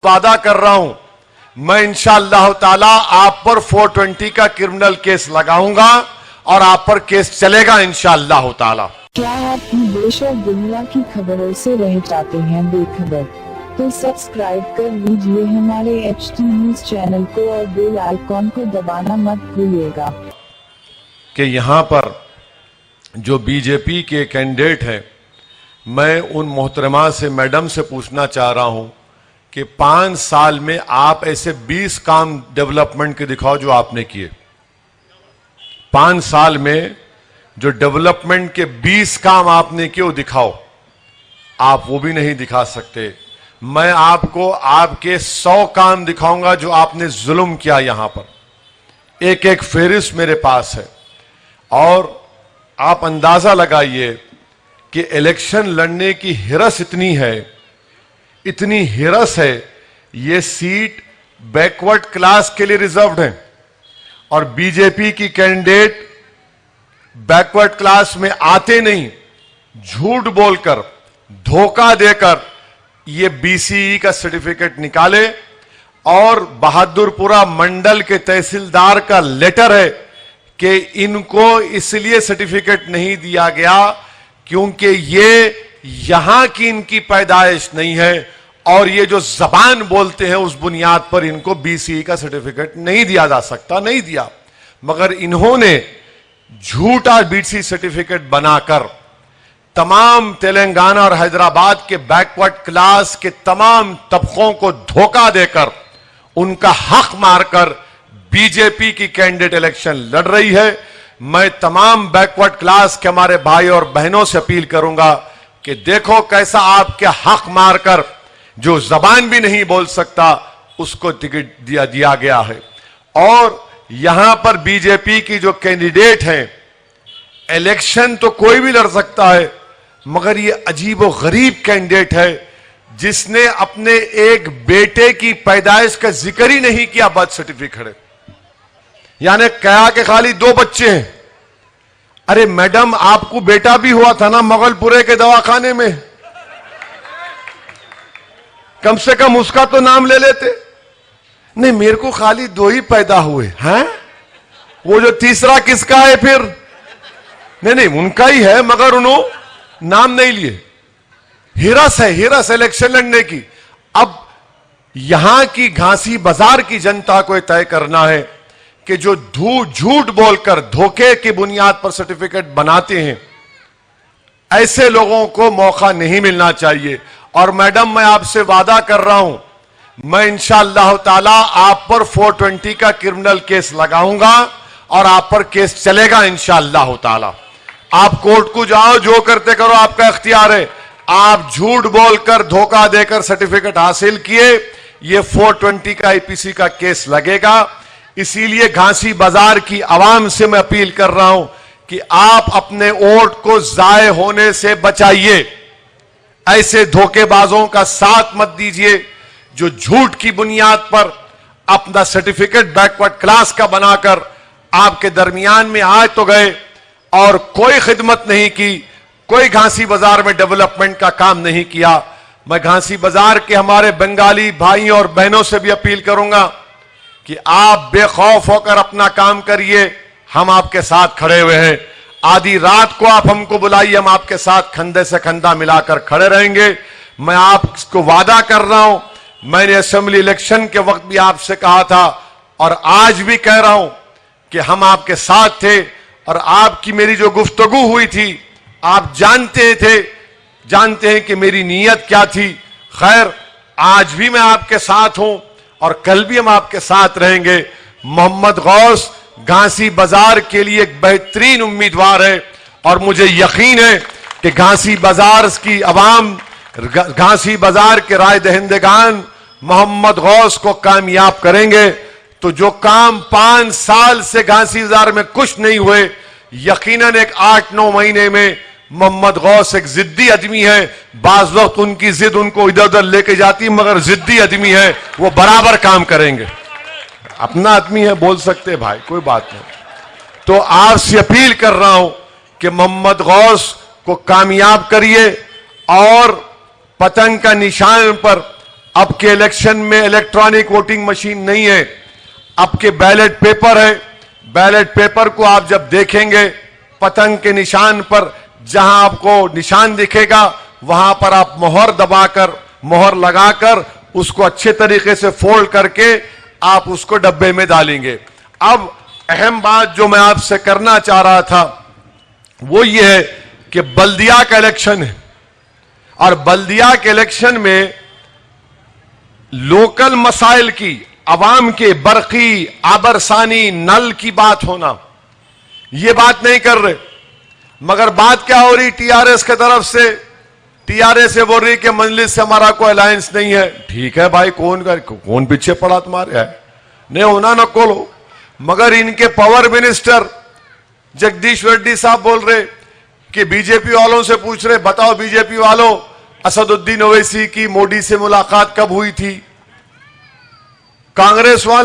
वादा कर रहा हूं, मैं इंशाअल्लाह ताला आप पर 420 का क्रिमिनल केस लगाऊंगा और आप पर केस चलेगा इंशाअल्लाह ताला। क्या आप देश और दुनिया की खबरों से रह जाते हैं बेखबर? तो सब्सक्राइब कर लीजिए हमारे HT न्यूज चैनल को और बेल आइकॉन को दबाना मत भूलिएगा। कि यहां पर जो बीजेपी के कैंडिडेट हैं, मैं उन मोहतरमा से, मैडम से पूछना चाह रहा हूं कि 5 साल में आप ऐसे 20 काम डेवलपमेंट के दिखाओ जो आपने किए। 5 साल में जो डेवलपमेंट के 20 काम आपने किए वो दिखाओ। आप वो भी नहीं दिखा सकते। मैं आपको आपके 100 काम दिखाऊंगा जो आपने जुल्म किया। यहां पर एक एक फेरिस्त मेरे पास है और आप अंदाजा लगाइए कि इलेक्शन लड़ने की हिरस इतनी हिरस है। ये सीट बैकवर्ड क्लास के लिए रिजर्व्ड है और बीजेपी की कैंडिडेट बैकवर्ड क्लास में आते नहीं, झूठ बोलकर, धोखा देकर ये BCE का सर्टिफिकेट निकाले और बहादुरपुरा मंडल के तहसीलदार का लेटर है कि इनको इसलिए सर्टिफिकेट नहीं दिया गया क्योंकि ये यहां की इनकी पैदाइश नहीं है और ये जो जबान बोलते हैं उस बुनियाद पर इनको BCE का सर्टिफिकेट नहीं दिया जा सकता, नहीं दिया। मगर इन्होंने झूठा BCE सर्टिफिकेट बनाकर तमाम तेलंगाना और हैदराबाद के बैकवर्ड क्लास के तमाम तबकों को धोखा देकर उनका हक मारकर बीजेपी की कैंडिडेट इलेक्शन लड़ रही है। मैं तमाम बैकवर्ड क्लास के हमारे भाई और बहनों से अपील करूंगा कि देखो कैसा आपके हक मारकर जो जबान भी नहीं बोल सकता उसको टिकट दिया गया है। और यहां पर बीजेपी की जो कैंडिडेट हैं, इलेक्शन तो कोई भी लड़ सकता है, मगर ये अजीब और गरीब कैंडिडेट है जिसने अपने एक बेटे की पैदाइश का जिक्र ही नहीं किया बर्थ सर्टिफिकेट है। यानी कहा कि खाली 2 बच्चे हैं। अरे मैडम, आपको बेटा भी हुआ था ना मोगलपुरे के दवाखाने में, कम से कम उसका तो नाम ले लेते। नहीं, मेरे को खाली 2 ही पैदा हुए हैं। वो जो तीसरा किसका है फिर? नहीं, उनका ही है, मगर उन्होंने नाम नहीं लिए। हिरस है, हिरस इलेक्शन लड़ने की। अब यहां की घासी बाजार की जनता को तय करना है कि जो झूठ बोलकर धोखे की बुनियाद पर सर्टिफिकेट बनाते हैं, ऐसे लोगों को मौका नहीं मिलना चाहिए। और मैडम, मैं आपसे वादा कर रहा हूं, मैं इंशाअल्लाह ताला आप पर 420 का क्रिमिनल केस लगाऊंगा और आप पर केस चलेगा इंशाअल्लाह ताला। आप कोर्ट को जाओ, जो करते करो, आपका इख्तियार है। आप झूठ बोलकर, धोखा देकर सर्टिफिकेट हासिल किए, ये 420 का IPC का केस लगेगा। इसीलिए घासी बाजार की आवाम से मैं अपील कर रहा हूं कि आप अपने वोट को जाए होने से बचाइए। ऐसे धोखेबाजों का साथ मत दीजिए जो झूठ की बुनियाद पर अपना सर्टिफिकेट बैकवर्ड क्लास का बनाकर आपके दरमियान में आए तो गए और कोई खिदमत नहीं की, कोई घासी बाजार में डेवलपमेंट का काम नहीं किया। मैं घासी बाजार के हमारे बंगाली भाइयों और बहनों से भी अपील करूंगा कि आप बेखौफ होकर अपना काम करिए। हम आपके साथ खड़े हुए हैं। आधी रात को आप हमको बुलाइए, हम आपके साथ कंधे से कंधा मिलाकर खड़े रहेंगे। मैं आपको वादा कर रहा हूं, मैंने असेंबली इलेक्शन के वक्त भी आपसे कहा था और आज भी कह रहा हूं कि हम आपके साथ थे और आपकी मेरी जो गुफ्तगू हुई थी, आप जानते हैं कि मेरी नीयत क्या थी। खैर, आज भी मैं आपके साथ हूं और कल भी हम आपके साथ रहेंगे। मोहम्मद गौस घासी बाजार के लिए एक बेहतरीन उम्मीदवार है और मुझे यकीन है कि घासी बाजार की आवाम, घासी बाजार के राय दहिंदगान मोहम्मद गौस को कामयाब करेंगे। तो जो काम 5 साल से घासी बाजार में कुछ नहीं हुए, यकीनन एक 8-9 महीने में मोहम्मद गौस एक जिद्दी आदमी है। बाज वक्त उनकी जिद उनको इधर उधर लेके जाती है, मगर जिद्दी आदमी है, वो बराबर काम करेंगे। अपना आदमी है, बोल सकते भाई, कोई बात नहीं। तो आपसे अपील कर रहा हूं कि मोहम्मद गौस को कामयाब करिए और पतंग का निशान पर अब के इलेक्शन में इलेक्ट्रॉनिक वोटिंग मशीन नहीं है, अब के बैलेट पेपर है। बैलेट पेपर को आप जब देखेंगे, पतंग के निशान पर जहां आपको निशान दिखेगा वहां पर आप मोहर दबाकर, मोहर लगाकर उसको अच्छे तरीके से फोल्ड करके आप उसको डब्बे में डालेंगे। अब अहम बात जो मैं आपसे करना चाह रहा था वो ये है कि बल्दिया का इलेक्शन है और बल्दिया के इलेक्शन में लोकल मसाइल की, अवाम के बरकी, आबरसानी, नल की बात होना, ये बात नहीं कर रहे। मगर बात क्या हो रही टीआरएस की तरफ से? टीआरएस से बोल रही कि मजलिस से हमारा कोई अलायंस नहीं है। ठीक है भाई, कौन पीछे पड़ा तुम्हारे? है नहीं होना न कोलो। मगर इनके पावर मिनिस्टर जगदीश रेड्डी साहब बोल रहे कि बीजेपी वालों से पूछ रहे, बताओ बीजेपी वालों, असदुद्दीन ओवैसी की मोदी से मुलाकात कब हुई थी? कांग्रेस वाले